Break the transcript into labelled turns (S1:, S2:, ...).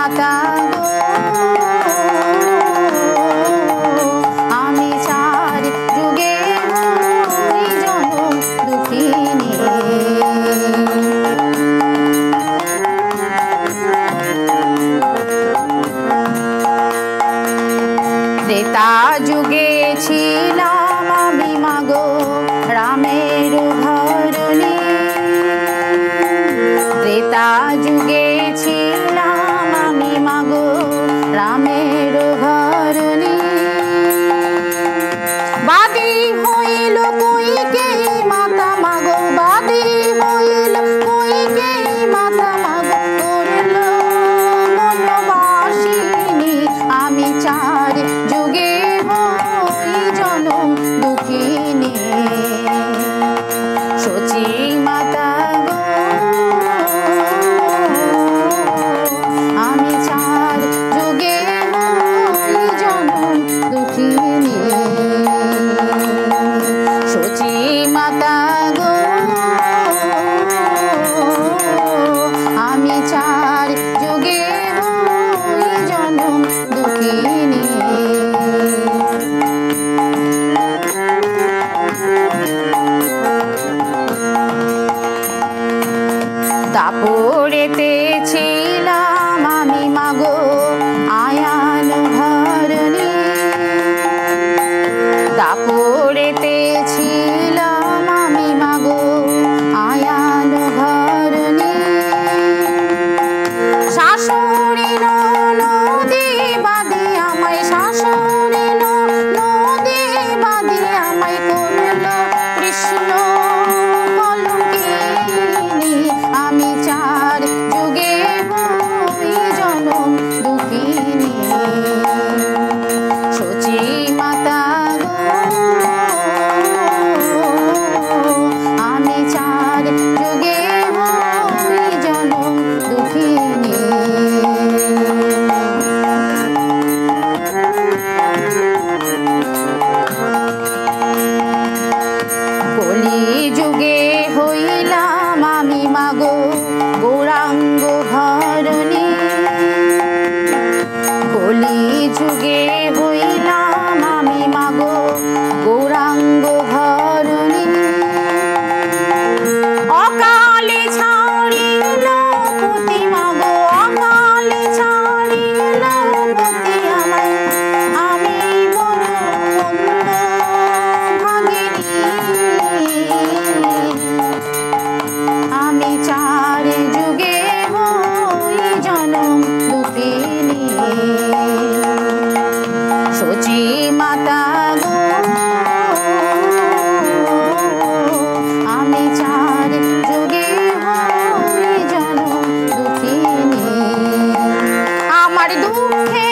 S1: মাতা গো আমি চার যুগে হই জনম দুঃখিনী। ত্রেতা যুগে ছিলাম আমি মাগো রামের ধরণী। ত্রেতা যুগে ছিলাম আমি মাগো রামের ধরণী। বাদী হইল কইকেয়ী মাতা মাগো, বাদী হইল কইকেয়ী মাতা মাগো, করল বনবাসিনী। আমি চার যুগে হই জনম দুঃখিনী। শচী মাতা গো আমি চার যুগে হই জনম দুঃখিনী। শচী মাতা গো আমি চার যুগে হই জনম দুঃখিনী। দাপড়েতে ছিলাম আমি মাগো আয়ান ধরণী। দাপড়েতে ছিলাম আমি মাগো আয়ান ধরণী। শাশুড়ি নদী বাঁধি আমায়, শাশুড়ি নদী বাঁধি আমায় করল কৃষ্ণ কলঙ্কিনী। আমি চার যুগে হই জনম দুঃখিনী। শচী মাতা গো আমি চার যুগে হই জনম দুঃখিনী। কলি যুগে হইলাম আমি মাগো গৌরাঙ্গ ধরণী। কলি যুগে হইলাম আমি মাগো গৌরাঙ্গ ধরণী। অকালে ছাড়িল পতি মাগো, অকালে ছাড়িল পতি আমায়, আমি বড় মন্দ ভাগিনী। আমি চার যুগে হই জনম দুঃখিনী। শচী মাতা গো আমি চার যুগে হই জনম দুঃখিনী। আমার দুঃখে